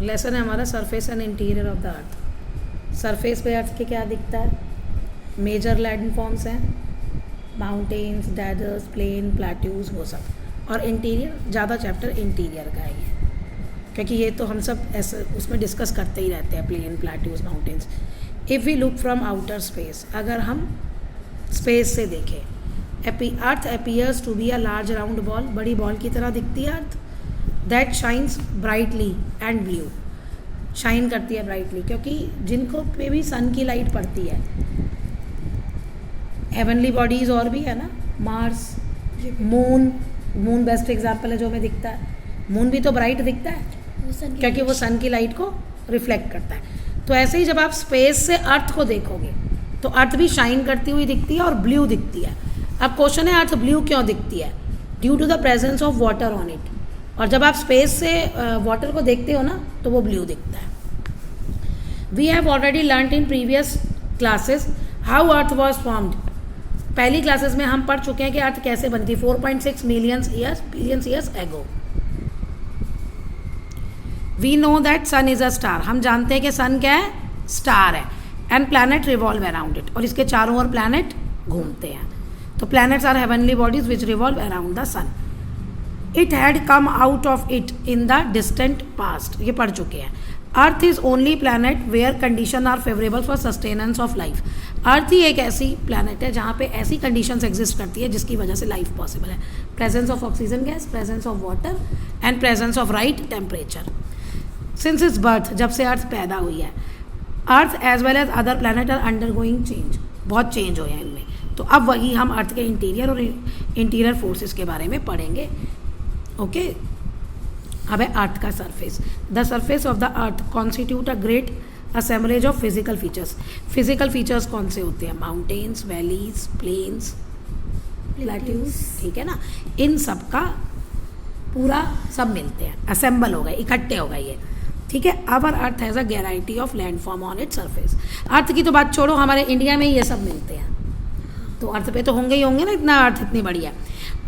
Lesson है हमारा surface and interior of the earth. Surface पे अर्थ के क्या दिखता है? मेजर लैंड फॉर्म्स हैं, माउंटेन्स, डेजर्ट्स, प्लेन, प्लेट्यूज, वो सब। और इंटीरियर, ज़्यादा चैप्टर इंटीरियर का है ये, क्योंकि ये तो हम सब ऐसे उसमें डिस्कस करते ही रहते हैं, plain, plateaus, mountains. If we look from outer space, अगर हम स्पेस से देखें, earth appears to be a large round ball, बड़ी बॉल की तरह दिखती है earth, that shines brightly and blue, shine करती है ब्राइटली, क्योंकि जिनको पे भी सन की लाइट पड़ती है। हेवनली बॉडीज और भी है ना, मार्स, मून बेस्ट एग्जाम्पल है जो हमें दिखता है। मून भी तो ब्राइट दिखता है क्योंकि वो सन की लाइट को रिफ्लेक्ट करता है। तो ऐसे ही जब आप स्पेस से अर्थ को देखोगे तो अर्थ भी शाइन करती हुई दिखती है और ब्लू दिखती है। अब क्वेश्चन है अर्थ ब्लू क्यों दिखती है? Due to the presence of water on it. और जब आप स्पेस से वाटर को देखते हो ना तो वो ब्लू दिखता है। We have already learned in previous classes how earth was formed. पहली क्लासेस में हम पढ़ चुके हैं कि अर्थ कैसे बनती, 4.6 million years ago. We know that sun is a star, हम जानते हैं कि सन क्या है? स्टार है। And planet revolve around it, और इसके चारों ओर प्लैनेट घूमते हैं। तो planets are heavenly bodies which revolve around the sun. It had come out of it in the distant past, ये पढ़ चुके हैं। Earth is only planet where condition are favourable for sustenance of life. अर्थ ही एक ऐसी planet है जहाँ पे ऐसी कंडीशंस एग्जिस्ट करती है जिसकी वजह से लाइफ पॉसिबल है। Presence of oxygen gas, presence of water and presence of right temperature. Since its birth, जब से अर्थ पैदा हुई है, earth as well as other planet are undergoing change, बहुत चेंज हुए हैं इनमें। तो अब वही हम अर्थ के इंटीरियर और इंटीरियर फोर्सेस के बारे में पढ़ेंगे। ओके, अब है अर्थ का surface. The surface of the earth constitute a great assemblage of physical features. Physical features कौन से होते हैं? माउंटेन्स, वैलीज, प्लेन्स, प्लेट्यूज, ठीक है ना। इन सब का पूरा सब मिलते हैं, असेंबल हो गए, इकट्ठे हो गए ये, ठीक है। Our earth has a variety of land form on it surface. Earth की तो बात छोड़ो, हमारे इंडिया में ये सब मिलते हैं, तो अर्थ पे तो होंगे ही होंगे ना, इतना अर्थ इतनी बड़ी है।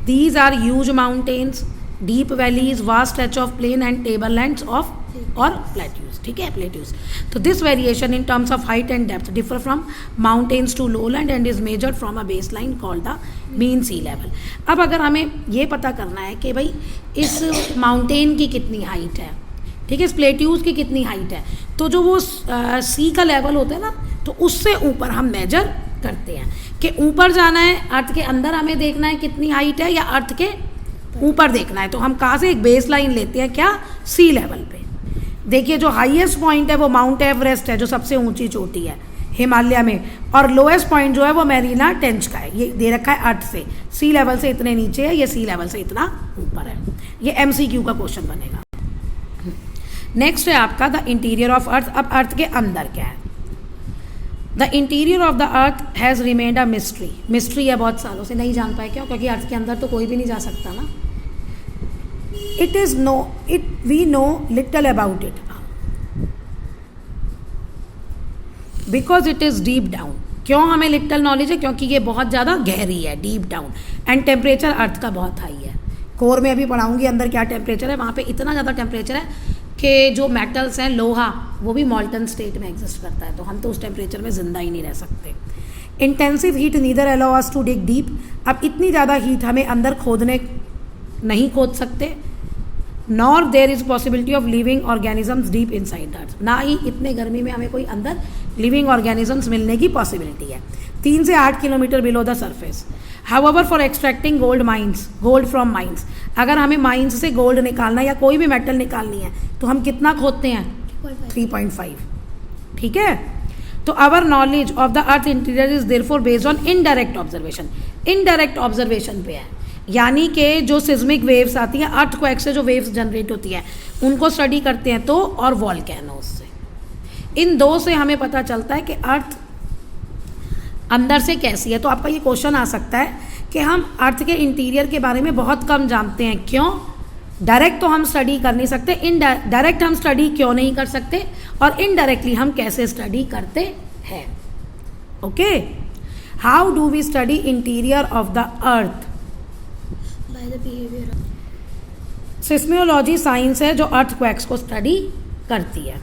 These are huge mountains, deep valleys, vast stretch of plain and table lands of और प्लेट्यूज, ठीक है, प्लेट्यूज। तो this variation in terms of height and depth differ from mountains to low land and is measured from a base line called the mean sea level. अब अगर हमें ये पता करना है कि भाई इस माउंटेन की कितनी हाइट है, ठीक है, इस प्लेट्यूज की कितनी हाइट है, तो जो वो सी का लेवल होता है ना, तो उससे ऊपर हम मेजर करते हैं कि ऊपर जाना है, अर्थ के अंदर हमें देखना है कितनी हाइट है, या अर्थ के ऊपर देखना है। तो हम कहाँ से एक बेस लाइन लेते हैं, क्या? सी लेवल पे। देखिए जो हाईएस्ट पॉइंट है वो माउंट एवरेस्ट है, जो सबसे ऊंची चोटी है हिमालय में, और लोएस्ट पॉइंट जो है वो मैरीना टेंच का है। ये दे रखा है अर्थ से, सी लेवल से इतने नीचे है, ये सी लेवल से इतना ऊपर है। ये एमसीक्यू का क्वेश्चन बनेगा। नेक्स्ट है आपका द इंटीरियर ऑफ अर्थ। अब अर्थ के अंदर क्या है? The interior of the earth has remained a mystery. Mystery है, बहुत सालों से नहीं जान पाए। क्यों? क्योंकि अर्थ के अंदर तो कोई भी नहीं जा सकता ना। We know little about it because it is deep down. क्यों हमें लिटल नॉलेज है? क्योंकि ये बहुत ज़्यादा गहरी है, डीप डाउन। एंड टेम्परेचर अर्थ का बहुत हाई है। कोर में अभी पढ़ाऊंगी अंदर क्या टेम्परेचर है, वहाँ पे इतना ज़्यादा टेम्परेचर है कि जो मेटल्स हैं, लोहा, वो भी मॉल्टन स्टेट में एग्जिस्ट करता है, तो हम तो उस टेम्परेचर में ज़िंदा ही नहीं रह सकते। Intensive heat neither allow us to dig deep. अब इतनी ज़्यादा हीट हमें अंदर खोदने नहीं खोद सकते। Nor there is possibility of living organisms deep inside the earth. ना ही इतने गर्मी में हमें कोई अंदर लिविंग ऑर्गेनिजम्स मिलने की पॉसिबिलिटी है। 3 से 8 kilometre below the surface. However for extracting gold from mines, अगर हमें माइंस से गोल्ड निकालना या कोई भी मेटल निकालनी है तो हम कितना खोदते हैं? 3.5, ठीक है। तो our knowledge of the earth interior is therefore based on indirect observation. Indirect observation पे है, यानी कि जो सिस्मिक वेव्स आती हैं, अर्थ क्वेक से जो वेव्स जनरेट होती हैं उनको स्टडी करते हैं तो, और वॉल्केनोज से। इन दो से हमें पता चलता है कि अर्थ अंदर से कैसी है। तो आपका ये क्वेश्चन आ सकता है कि हम अर्थ के इंटीरियर के बारे में बहुत कम जानते हैं। क्यों? डायरेक्ट तो हम स्टडी कर नहीं सकते, डायरेक्ट हम स्टडी क्यों नहीं कर सकते, और इनडायरेक्टली हम कैसे स्टडी करते हैं। Okay, how do we study interior of the earth? By the behaviour. Seismology science है जो अर्थ क्वैक्स को स्टडी करती है।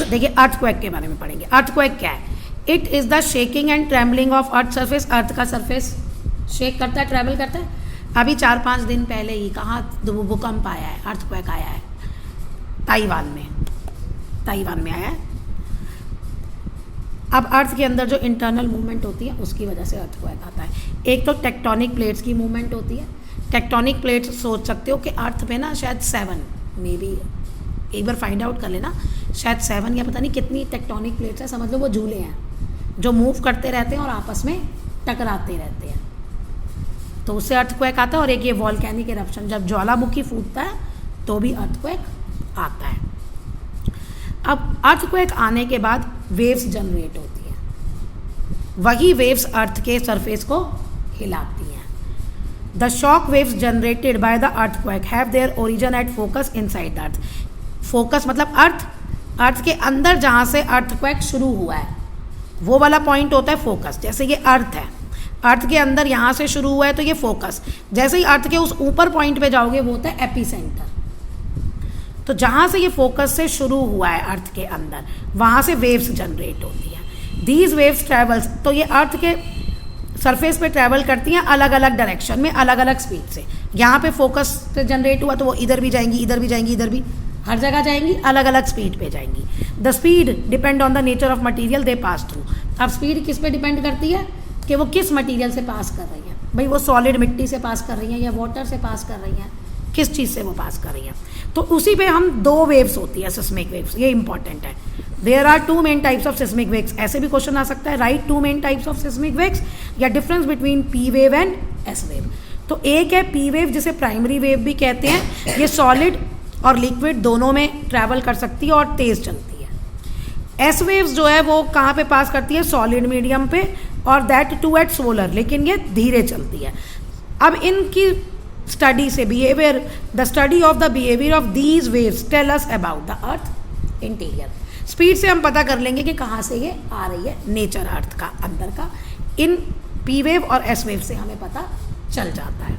देखिए अर्थक्वेक के बारे में पढ़ेंगे। अर्थक्वेक क्या है? It is the shaking and trembling of earth surface. Earth का सरफेस शेक करता है, ट्रैवल करता है। अभी 4-5 दिन पहले ही कहाँ भूकंप आया है, अर्थक्वेक आया है, ताइवान में आया है। अब अर्थ के अंदर जो इंटरनल मूवमेंट होती है उसकी वजह से अर्थक्वेक आता है। एक तो टेक्टोनिक प्लेट्स की मूवमेंट होती है। टेक्टोनिक प्लेट्स सोच सकते हो कि अर्थ पे ना शायद 7 मे बी, एक बार फाइंड आउट कर लेना, शायद 7 या पता नहीं कितनी टेक्टोनिक प्लेट्स हैं, समझ लो वो झूले हैं जो मूव करते रहते हैं और आपस में टकराते रहते हैं, तो उससे अर्थक्वेक आता है। और एक ये वॉल्केनिक इरप्शन, जब ज्वालामुखी फूटता है तो भी अर्थक्वेक आता है। अब अर्थक्वेक आने के बाद वेव्स जनरेट होती हैं, वही वेव्स अर्थ के सरफेस को हिलाती हैं। The shock waves generated by the earthquake have their origin at focus inside the earth. Focus मतलब अर्थ के अंदर जहाँ से अर्थक्वेक शुरू हुआ है वो वाला पॉइंट होता है फोकस। जैसे ये अर्थ है, अर्थ के अंदर यहाँ से शुरू हुआ है तो ये फोकस। जैसे ही अर्थ के उस ऊपर पॉइंट पे जाओगे वो होता है एपीसेंटर। तो जहाँ से ये फोकस से शुरू हुआ है अर्थ के अंदर, वहाँ से वेव्स जनरेट होती हैं। दीज वेव्स ट्रैवल्स, तो ये अर्थ के सरफेस पे ट्रैवल करती हैं अलग अलग डायरेक्शन में, अलग अलग स्पीड से। यहाँ पे फोकस से जनरेट हुआ तो वो इधर भी जाएंगी, इधर भी जाएंगी, इधर भी, हर जगह जाएंगी, अलग अलग स्पीड पे जाएंगी। The speed depend on the nature of material they pass through. अब स्पीड किस पे डिपेंड करती है कि वो किस मटीरियल से पास कर रही हैं। भाई वो सॉलिड मिट्टी से पास कर रही हैं या वाटर से पास कर रही हैं, किस चीज़ से वो पास कर रही हैं। तो उसी पे हम 2 वेव्स होती है, सिस्मिक वेव्स, ये इंपॉर्टेंट है। There are 2 main types of seismic waves. ऐसे भी क्वेश्चन आ सकता है, right 2 main types of seismic waves, या difference between P wave and S wave. तो एक है पी वेव जिसे प्राइमरी वेव भी कहते हैं, ये सॉलिड और लिक्विड दोनों में ट्रैवल कर सकती है और तेज़ चलती है। एस वेव्स जो है वो कहाँ पे पास करती है? सॉलिड मीडियम पे, और दैट टू एट सोलर, लेकिन ये धीरे चलती है। अब इनकी स्टडी से behaviour, the study of the behaviour of these waves tell us about the earth interior. Speed से हम पता कर लेंगे कि कहाँ से ये आ रही है, नेचर अर्थ का अंदर का। इन पी वेव और एस वेव से हमें पता चल जाता है।